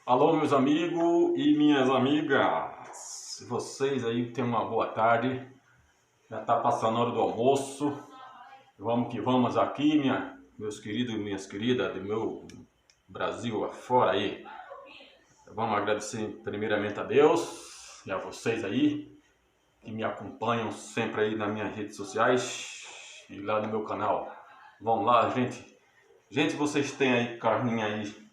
Alô, meus amigos e minhas amigas, vocês aí têm uma boa tarde, já está passando a hora do almoço, vamos que vamos aqui, meus queridos e minhas queridas do meu Brasil afora aí. Vamos agradecer primeiramente a Deus e a vocês aí, que me acompanham sempre aí nas minhas redes sociais e lá no meu canal. Vamos lá, gente. Gente, vocês têm aí carninha aí,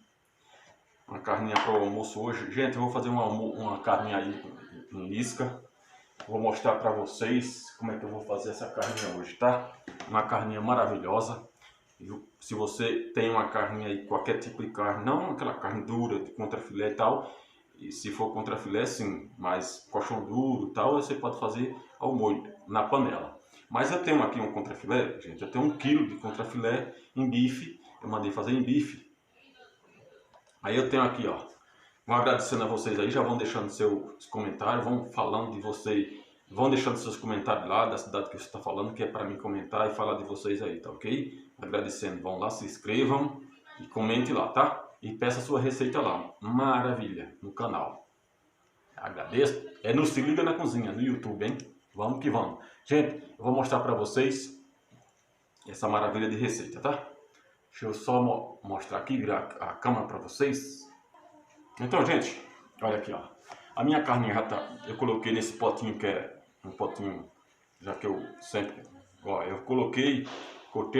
uma carninha para o almoço hoje. Gente, eu vou fazer uma carninha aí em isca. Vou mostrar para vocês como é que eu vou fazer essa carninha hoje, tá? Uma carninha maravilhosa. Se você tem uma carninha aí, qualquer tipo de carne, não aquela carne dura de contrafilé e tal, e se for contrafilé sim, mas colchão duro e tal, você pode fazer ao molho, na panela. Mas eu tenho aqui um contrafilé, gente, eu tenho 1 kg de contrafilé em bife, eu mandei fazer em bife. Aí eu tenho aqui, ó, vou agradecendo a vocês aí, já vão deixando seus comentários, vão falando de vocês, vão deixando seus comentários lá da cidade que você está falando, que é para mim comentar e falar de vocês aí, tá ok? Agradecendo, vão lá, se inscrevam e comente lá, tá? E peça a sua receita lá, maravilha, no canal. Agradeço, é no Se Liga na Cozinha, no YouTube, hein? Vamos que vamos. Gente, eu vou mostrar para vocês essa maravilha de receita, tá? Deixa eu só mostrar aqui, virar a câmera para vocês. Então, gente, olha aqui, ó. A minha carne já tá, eu coloquei nesse potinho que é um potinho, já que eu sempre, ó, eu cortei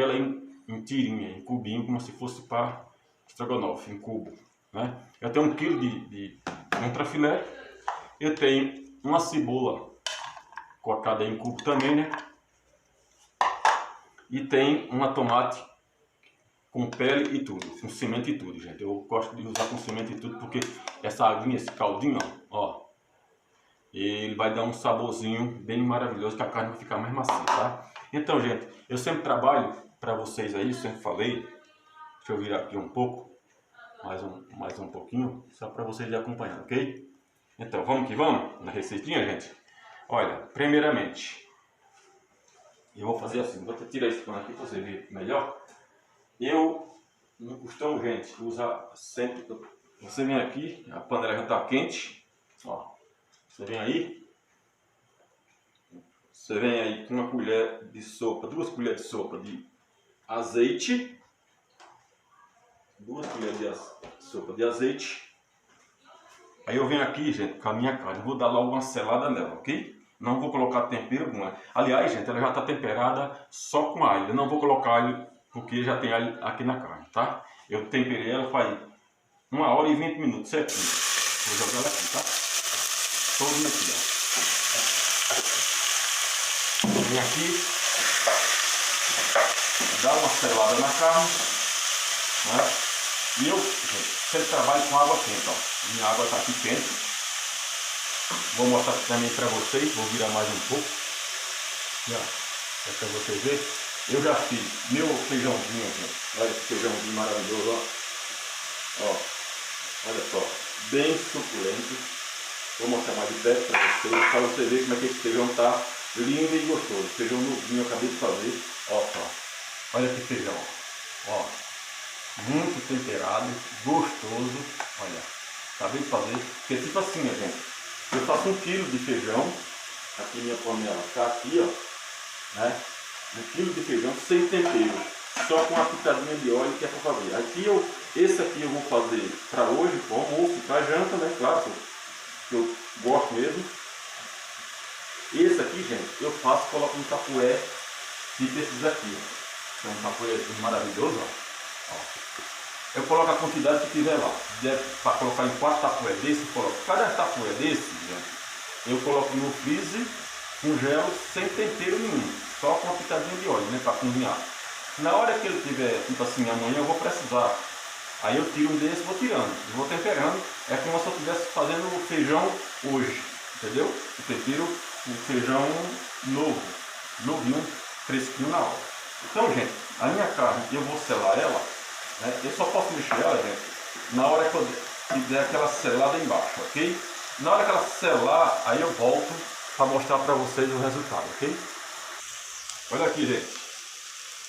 ela em tirinha, em cubinho, como se fosse para estrogonofe, em cubo, né? Eu tenho 1 kg de contrafilé, eu tenho uma cebola cortada em cubo também, né? E tem uma tomate com pele e tudo, com semente e tudo, gente. Eu gosto de usar com semente e tudo porque essa aguinha, esse caldinho, ó, ele vai dar um saborzinho bem maravilhoso, que a carne vai ficar mais macia, tá? Então, gente, eu sempre trabalho para vocês aí, sempre falei. Deixa eu virar aqui um pouco, mais um pouquinho, só para vocês ir acompanhando, ok? Então, vamos que vamos na receitinha, gente. Olha, primeiramente, eu vou fazer assim, vou tirar esse pano aqui para você ver melhor. Eu não costumo, gente, usar sempre. Você vem aqui, a panela já está quente, ó. Você vem aí com uma colher de sopa, 2 colheres de sopa de azeite, 2 colheres de sopa de azeite. Aí eu venho aqui, gente, com a minha carne, vou dar logo uma selada nela, ok? Não vou colocar tempero algum. Aliás, gente, ela já está temperada só com alho. Eu não vou colocar alho porque já tem alho aqui na carne, tá? Eu temperei ela faz 1 hora e 20 minutos certinho. Vou jogar ela aqui, tá? Todo aqui, ó. Vem aqui, dá uma selada na carne, né? E eu, gente, sempre trabalho com água quente, ó. Minha água está aqui quente. Vou mostrar também para vocês, vou virar mais um pouco. É para vocês verem. Eu já fiz meu feijãozinho, gente. Olha esse feijãozinho maravilhoso, ó. Ó, olha só, bem suculento. Vou mostrar mais de perto para você ver como é que esse feijão tá lindo e gostoso. Feijão novinho, eu acabei de fazer. Ó, só. Olha que feijão, ó. Muito temperado, gostoso. Olha, acabei de fazer. Porque tipo assim, né, gente? Eu faço 1 kg de feijão. Aqui minha panela tá aqui, ó. Né? 1 kg de feijão sem tempero, só com uma pitadinha de óleo que é para fazer. Esse aqui eu vou fazer para hoje, para almoço, para janta, né? Claro, que eu gosto mesmo. Esse aqui, gente, eu faço, coloco no tapué, tipo esses aqui, ó. É um tapué maravilhoso, ó. Eu coloco a quantidade que tiver lá. Para colocar em 4 tapués desse, eu coloco. Cada tapué desse, gente, eu coloco no freezer, congelo sem tempero nenhum, só com uma pitadinha de óleo, né, para cozinhar. Na hora que ele tiver, tipo assim, amanhã eu vou precisar, aí eu tiro um desse e vou tirando, eu vou temperando. É como se eu estivesse fazendo o feijão hoje, entendeu? Eu tempero o feijão novinho, fresquinho na hora. Então, gente, a minha carne, eu vou selar ela, né? Eu só posso mexer ela, gente, na hora que eu der aquela selada embaixo, ok? Na hora que ela selar, aí eu volto para mostrar para vocês o resultado, ok? Olha aqui, gente,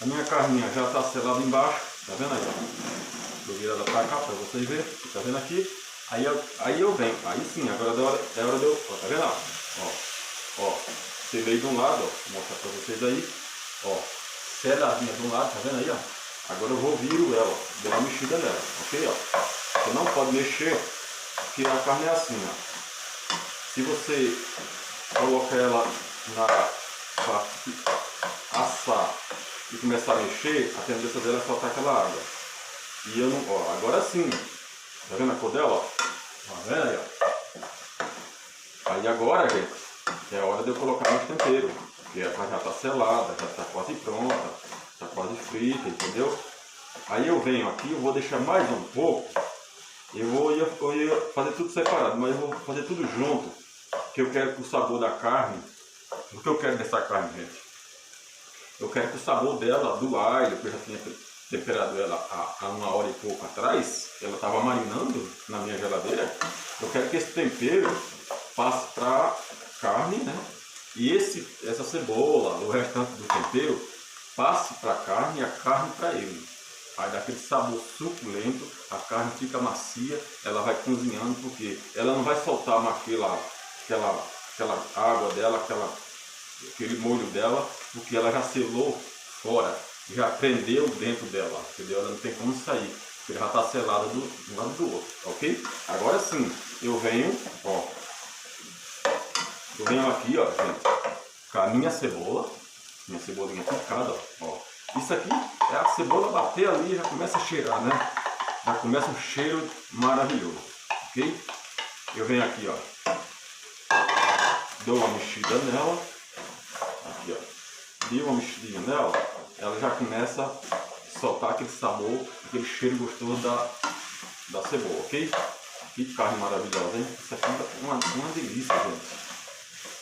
a minha carninha já está selada embaixo, tá vendo aí? Vou virar ela para cá para vocês verem, tá vendo aqui? Aí eu venho, aí sim, agora é hora de eu, ó, tá vendo? Ó, selei de um lado, ó, vou mostrar pra vocês aí, ó, seladinha de um lado, tá vendo aí, ó? Agora eu vou viro ela, ó, dou uma mexida nela, ok, ó? Você não pode mexer, porque a carne é assim, ó. Se você colocar ela pra assar e começar a mexer, a tendência dela é soltar aquela água. E eu não, ó, agora sim, tá vendo a cor dela, ó? Tá vendo aí, ó? Aí agora, gente, é hora de eu colocar meus temperos, porque a carne já tá selada, já tá quase pronta, tá quase frita, entendeu? Aí eu venho aqui, eu vou deixar mais um pouco, eu ia fazer tudo separado, mas eu vou fazer tudo junto, porque eu quero que o sabor da carne, o que eu quero dessa carne, gente? Eu quero que o sabor dela, do alho, que eu já tinha temperado ela há 1 hora e pouco atrás, ela estava marinando na minha geladeira, eu quero que esse tempero passe para carne, né? E essa cebola, o restante do tempero, passe para a carne e a carne para ele. Aí dá aquele sabor suculento, a carne fica macia, ela vai cozinhando, porque ela não vai soltar aquela água dela, aquele molho dela, porque ela já selou fora, já prendeu dentro dela, entendeu? Ela não tem como sair, porque ela já está selada de um lado do outro, ok? Agora sim, eu venho, ó, aqui, ó, gente, com a minha cebolinha picada, ó. Isso aqui é a cebola bater ali, já começa a cheirar, né? Já começa um cheiro maravilhoso, ok? Eu venho aqui, ó, dou uma mexida nela, aqui, ó, dei uma mexidinha nela, ela já começa a soltar aquele sabor, aquele cheiro gostoso da cebola, ok? Que carne maravilhosa, hein? Isso aqui é uma delícia, gente.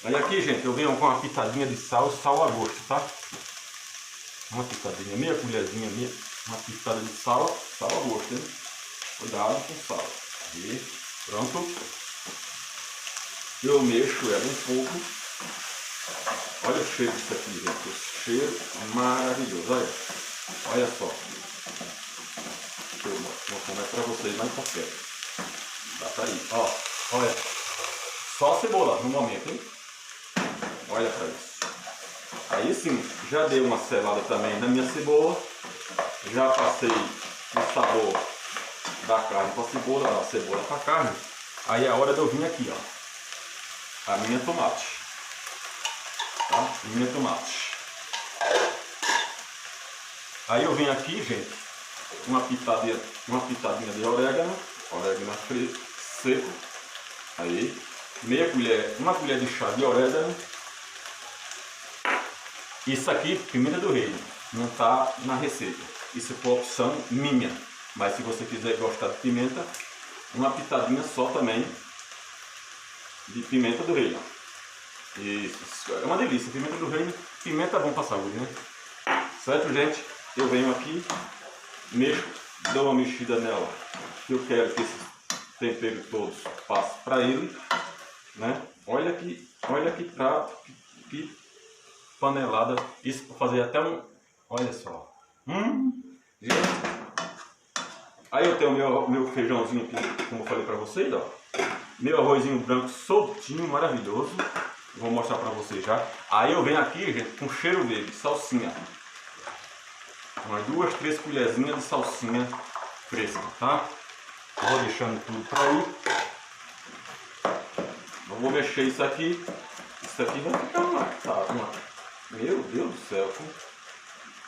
Aí aqui, gente, eu venho com uma pitadinha de sal a gosto, tá? Uma pitadinha, meia colherzinha, uma pitada de sal a gosto, hein? Cuidado com o sal. Aí, pronto. Eu mexo ela um pouco. Olha o cheiro disso aqui, gente. O cheiro é maravilhoso, olha. Olha só. Deixa eu mostrar mais pra vocês mais pra perto. Dá pra ir, ó. Olha. Só a cebola no momento, hein? Olha pra isso. Aí sim, já dei uma selada também na minha cebola. Já passei o sabor da carne para a cebola, da cebola para a carne. Aí é a hora de eu vir aqui, ó, a minha tomate, tá? Minha tomate. Aí eu venho aqui, gente, uma pitadinha de orégano seco. Aí, uma colher de chá de orégano. Isso aqui, pimenta do reino, não está na receita. Isso é opção minha. Mas se você quiser gostar de pimenta, uma pitadinha só também de pimenta do reino. Isso é uma delícia, pimenta do reino, pimenta é bom para a saúde, né? Certo, gente? Eu venho aqui, mexo, dou uma mexida nela. Eu quero que esses temperos todos passem para ele, né? Olha que prato, que panelada, isso para fazer até um, olha só, gente. Aí eu tenho meu feijãozinho aqui, como eu falei para vocês, ó, meu arrozinho branco soltinho, maravilhoso, vou mostrar para vocês já. Aí eu venho aqui, gente, com cheiro verde, salsinha, umas 2, 3 colherzinhas de salsinha fresca, tá? Vou deixando tudo para aí. Eu vou mexer isso aqui vai ficar meu Deus do céu,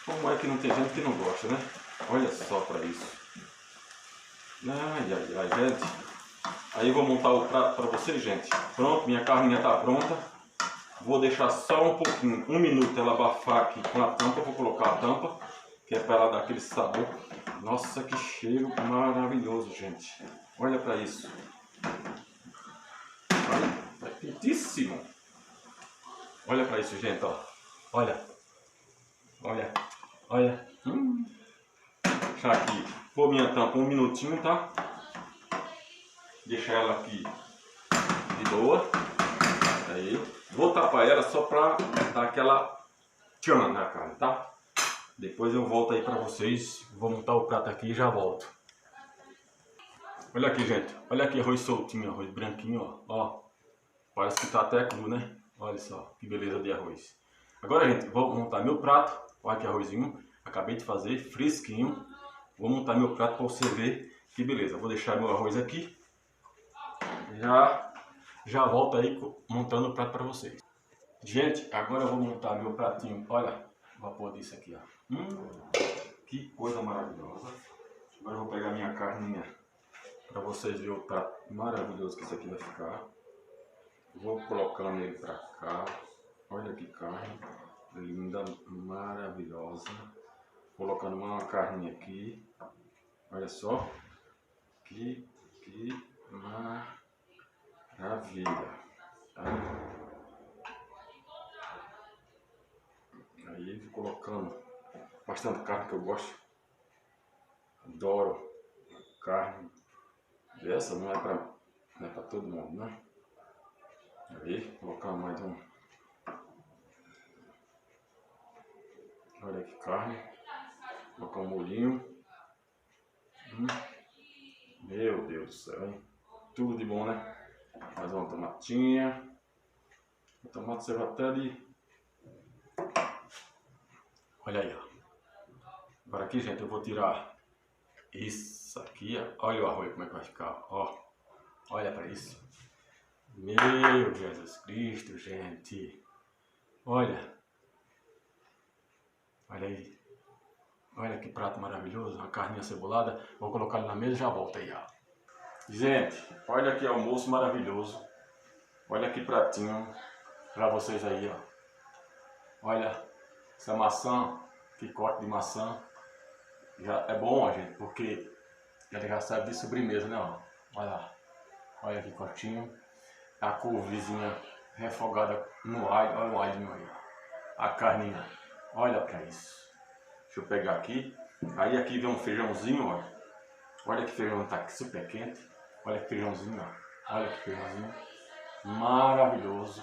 como é que não tem gente que não gosta, né? Olha só para isso. Ai, gente. Aí eu vou montar o prato para vocês, gente. Pronto, minha carninha está pronta. Vou deixar só um pouquinho, 1 minuto ela abafar aqui com a tampa. Vou colocar a tampa, que é para ela dar aquele sabor. Nossa, que cheiro maravilhoso, gente. Olha para isso. Olha, é quentíssimo. Olha para isso, gente, ó. Olha. Deixar aqui, pôr minha tampa 1 minutinho, tá? Deixar ela aqui de boa. Aí, vou tapar ela só pra dar aquela tchan na carne, tá? Depois eu volto aí pra vocês, vou montar o prato aqui e já volto. Olha aqui, gente. Olha aqui, arroz soltinho, arroz branquinho, ó. Parece que tá até cru, né? Olha só, que beleza de arroz. Agora, gente, vou montar meu prato. Olha que arrozinho. Acabei de fazer, fresquinho. Vou montar meu prato para você ver que beleza. Vou deixar meu arroz aqui. Já volto aí montando o prato para vocês. Gente, agora eu vou montar meu pratinho. Olha o vapor disso aqui, ó. Que coisa maravilhosa. Agora eu vou pegar minha carninha para vocês verem o prato maravilhoso que isso aqui vai ficar. Vou colocando ele para cá. Olha que carne linda, maravilhosa. Colocando uma carninha aqui. Olha só. Que maravilha. Tá? Aí vou colocando bastante carne que eu gosto. Adoro carne. Essa não é para todo mundo, né? Aí, colocar mais um. Olha que carne. Colocar um molhinho. Meu Deus do céu, hein? Tudo de bom, né? Mais uma tomatinha. O tomate serve até ali. Olha aí, ó. Agora aqui, gente, eu vou tirar isso aqui, ó. Olha o arroz como é que vai ficar, ó. Olha para isso. Meu Jesus Cristo, gente. Olha. Olha aí. Olha que prato maravilhoso. Uma carninha cebolada. Vou colocar ele na mesa e já volto aí, ó. Gente, olha que almoço maravilhoso. Olha que pratinho para vocês aí, ó. Olha essa maçã, que corte de maçã. Já é bom, gente, porque ele já serve de sobremesa, né, ó. Olha lá. Olha que cortinho. A couvezinha refogada no alho. Olha o alhinho aí, ó. A carninha. Olha para isso. Deixa eu pegar aqui. Aí aqui vem um feijãozinho, ó. Olha que feijão tá super quente. Olha que feijãozinho, ó. Olha que feijãozinho. Maravilhoso.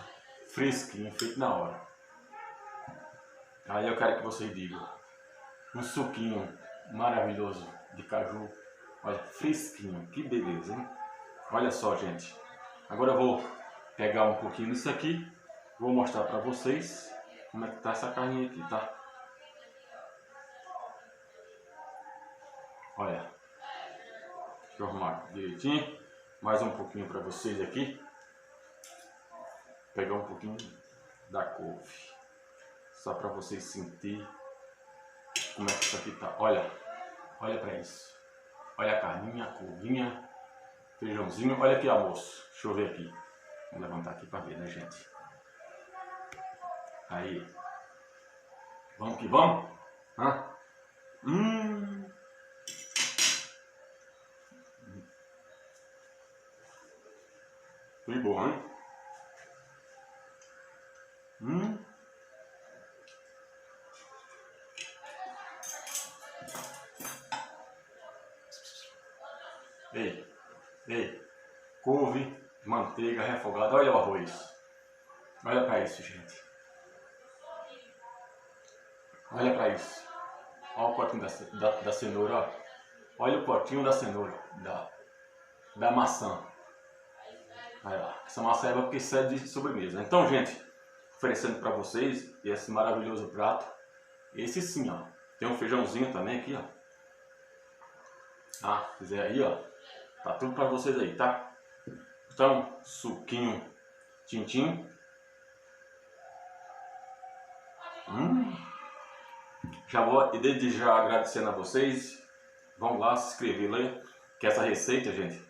Fresquinho, feito na hora. Aí eu quero que vocês digam. Um suquinho maravilhoso de caju. Olha, fresquinho. Que beleza, hein? Olha só, gente. Agora eu vou pegar um pouquinho disso aqui. Vou mostrar para vocês como é que tá essa carninha aqui, tá? Olha. Deixa eu arrumar direitinho. Mais um pouquinho para vocês aqui. Pegar um pouquinho da couve. Só para vocês sentirem como é que isso aqui tá. Olha. Olha para isso. Olha a carninha, a couvinha, feijãozinho. Olha aqui, almoço. Deixa eu ver aqui. Vou levantar aqui para ver, né, gente? Aí. Vamos que vamos? Hã? Foi bom, hein? Ei, couve, manteiga refogada, olha o arroz. Olha para isso, gente. Olha para isso. Olha o potinho da cenoura, ó. Olha o potinho da cenoura, da maçã. Aí, ó. Essa maçã é porque serve de sobremesa. Então, gente, oferecendo para vocês esse maravilhoso prato. Esse sim, ó. Tem um feijãozinho também aqui, ó. Ah, se quiser aí, ó. Tá tudo para vocês aí, tá? Então, suquinho tintim. Já vou, e desde já agradecendo a vocês. Vão lá se inscrever lá, que essa receita, gente,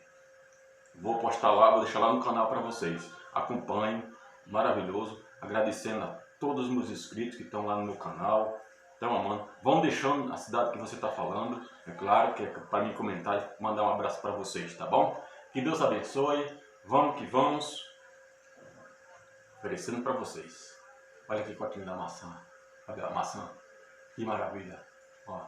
vou postar lá, vou deixar lá no canal para vocês. Acompanhem, maravilhoso. Agradecendo a todos os meus inscritos que estão lá no meu canal. Então, amando, vão deixando a cidade que você está falando. É claro que é para mim comentar e mandar um abraço para vocês, tá bom? Que Deus abençoe. Vamos que vamos. Oferecendo para vocês. Olha que potinho da maçã. Olha a maçã. Que maravilha. Ó.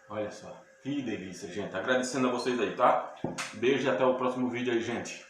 Olha só. Que delícia, gente. Agradecendo a vocês aí, tá? Beijo e até o próximo vídeo aí, gente.